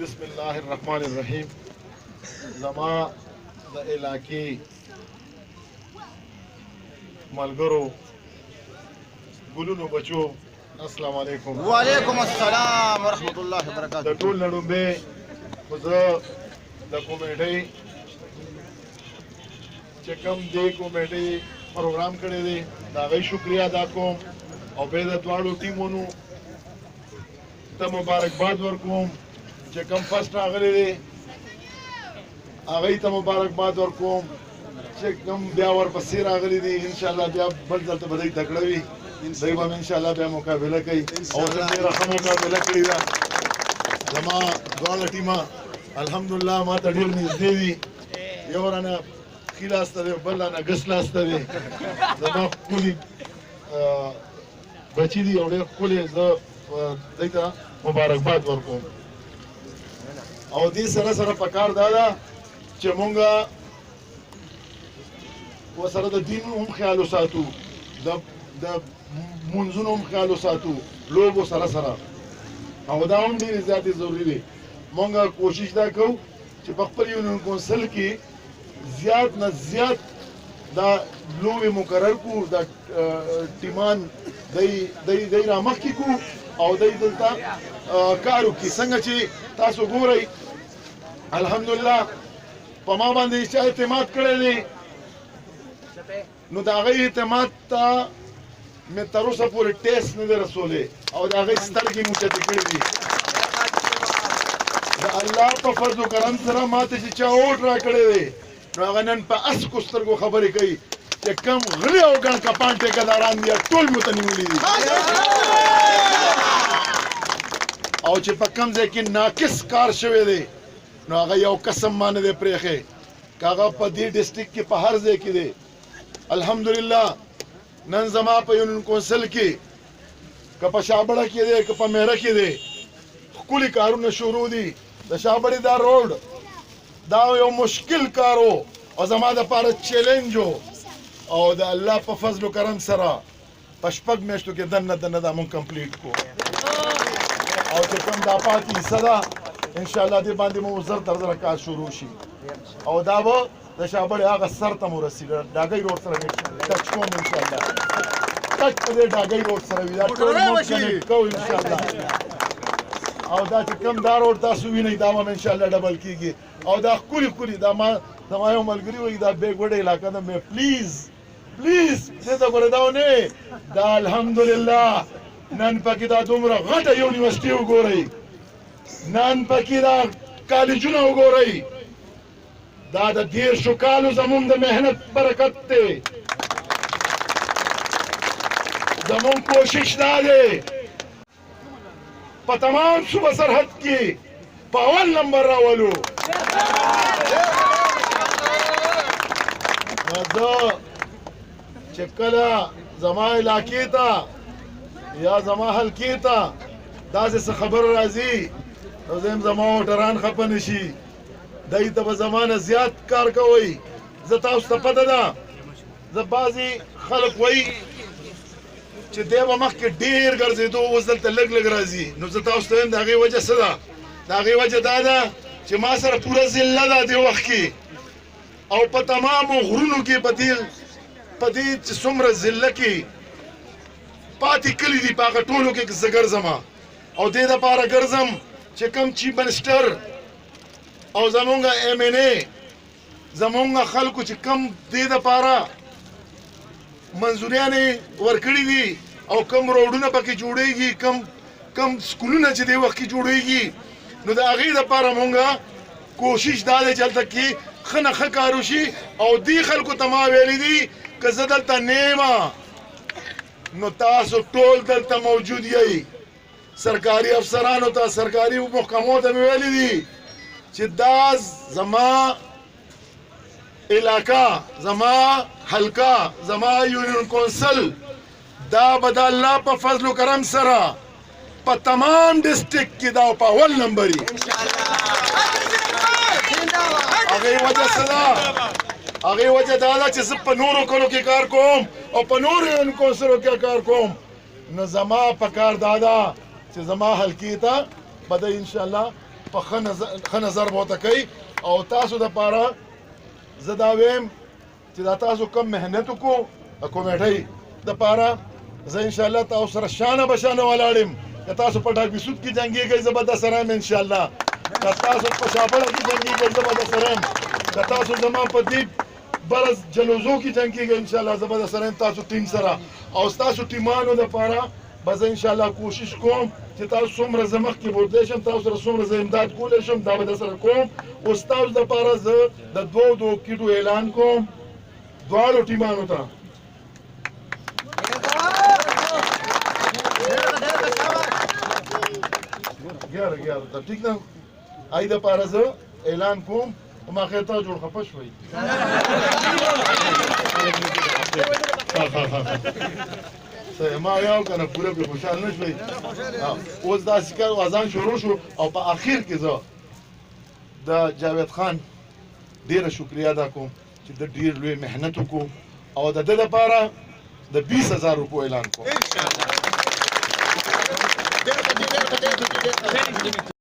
بسم الله الرحمن الرحیم. زما د علاقې ملګرو ګلونو بچو السلام علیکم. وعلیکم السلام ورحمۃ الله وبرکاتہ. د ټول نړومبه خو زه د کمیټۍ چې کوم دې کمیټۍ پروګرام کړی دی د هغې شکریه ادا کوم او بیا د دواړو ټیمونو ته مبارکباد ورکوم چې کوم فسټ راغلی دی هغې ته مبارکباد ورکوم چې کوم بیا ورپسې راغلی دي انشاءالله بیا بل ځل ته به دوی تکړه وي دوی به انشاءالله بیا مقابله کوي او زه ډېره ښه مقابله کړې ده زما دواړه ټیمه الحمدلله ما ته ډېر نږدې دي یو رانه ښي لاس ته دی بل رانه ګس لاس ته دی زما ښکلي بچي دي او ډېر ښکلي زه دوی ته مبارکباد ورکوم او دې سره سره پکار دا ده چې مونږ ورسره د دین هم خیال وساتو د منځونو هم خیال وساتو لوبو سره سره او دا هم ډېرې زیاتې ضروري دی مونږ کوشش دا کوو چې په خپل یونین کونسل کې زیات نه زیات دا لوبې مقرر کړو دا ټیمان دی رامخکې کړو او دی دلته کار وکړي څنګه چې تاسو ګورئ الحمدلله په ما باندې چې اعتماد کړی دی نو د هغې اعتماد ته مې تر اوسه پورې ټیسټ نه دی رسولی او د هغې سترګې مې اوچتې کړې دي د الله په فضل و کرم سره ما ته چې چا اوټ را کړی دی نو هغه نن په اسکو سترګو خبرې کوي چې کم غلي او ګڼ کپان ټیکهداران دي ټول مې ورته نیولي دي او چې په کم ځای کې ناقص کار شوی دی نو هغه یو قسم ما نه دی پرېښی که هغه په دې ډسټرکټ کې په هر ځای کې دی الحمدلله نن زما په یونین کونسل کې که په شابړه کې دی که په میره کې دی ښکلي کارونه شروع دي د شابړې دا روډ دا یو مشکل کار و او زما دپاره چیلنج و او د الله په فضل و کرم سره په 6 میاشتو کې دننه دا مونږ کمپلیټ کړو او چې کوم دا پاتې حصه ده انشاءالله دې باندې مو زر تر زره کار شروع شي او دا به د شابړې هغه سر ته مو رسېږي ډاګۍ روډ سره ټچ کوم انشاءالله ټچ په دې ډاګۍ روډ سره وي دا ټول مونږ کنیکټ کوو انشاءالله او دا چې کوم دا روډ تاسو وینئ دا به انشاءالله ډبل کېږي او دا ښکلي دا زما یو ملګري وایي دا بیکورډ علاقه ده مې پلیز دې ته ګوره دا ونه دا الحمدلله نن پکې دا دومره غټه یونیورسټي وګورئ نن پکې دا کالجونه وګورئ دا د 10 کالو زموږ د محنت برکت دی زموږ کوشش دا دی په تمام صوبه سرحد کې په اول نمبر راولو زه چې کله زما علاقې ته یا زما حلقې ته داسې څه خبر راځي نو زه هم زما موټران خفه نه شي دی ته به زما نه زیات کار کوئ زه تاسو ته پته ده زه بعضې خلک وایي چې دی به مخکې ډېر ګرځېدو اوس دلته لږ راځي نو زه تاسو ته وایم د هغې وجه څه ده د هغې وجه دا ده چې ما سره پوره ضله ده دې وخت کې او په تمامو غرونو کې په دې چې څومره ضله کې پاتې کلي دي په هغه ټولو کې زه ګرځم او دې دپاره ګرځم چې کوم چیف منسټر او زمونږ MNA زمونږ خلکو چې کوم دې دپاره منظوریانې ورکړي دي او کوم روډونه پکې جوړېږي کوم سکولونه چې دې وخت کې جوړېږي نو د هغې دپاره مونږ کوشش دا دی چې هلته کې ښه نه ښه کار وشي او دې خلکو ته ما ویلي دي که زه دلته نه یم نو تاسو ټول دلته موجود یئ سرکاري افسرانو ته سرکاري محکمو ته مې ویلي دي چې دا زما علاقه زما حلقه زما یونین کونسل دا به د الله په فضل و کرم سره په تمام ډسټرکټ کې دا په اول نمبر وي هغې وجه څه ده هغې وجه دا ده چې زه په نورو کلو کې کار کوم او په نورو یونین کونسلو کې کار کوم نو زما په کار دا ده چې زما حلقې ته به د انشاءالله په ښه نظر به ورته کوي او تاسو دپاره زه دا ویم چې دا تاسو کم محنت وکړو د کمیټۍ دپاره زه انشاءالله تاسو سره شانه بشانه ولاړ یم که تاسو په ډاکبسود کې جنګېږئ زه به در سره یم انشاءالله که تاسو په شاپړه کې جنګېږئ زه به در سره یم که تاسو زما په دې برز جلوزو کې جنګېږئ انشاءالله زه به در سره یم تاسو ټیم سره او ستاسو ټیمانو دپاره به زه انشاءالله کوشش کوم چې تاسو څومره زه مخکې بوتلی شم تاسو سره څومره زه امداد کولی شم دا به در سره کوم اوس تاسو دپاره زه د دوو کیټو اعلان کوم دواړو ټیمانو ته ګیاره ته ټیک ده هغې دپاره زه اعلان کوم په ما خیر تا جوړ خفه شوئ ما یو کنه پوره پرې خوشحال نه شوئ اوس داسې کار اذان شروع شو او په اخر کې زه د جاوید خان ډېره شکریه ادا کوم چې د ډېر لوی محنت وکړو او د ده دپاره د 20,000 روپو اعلان کوم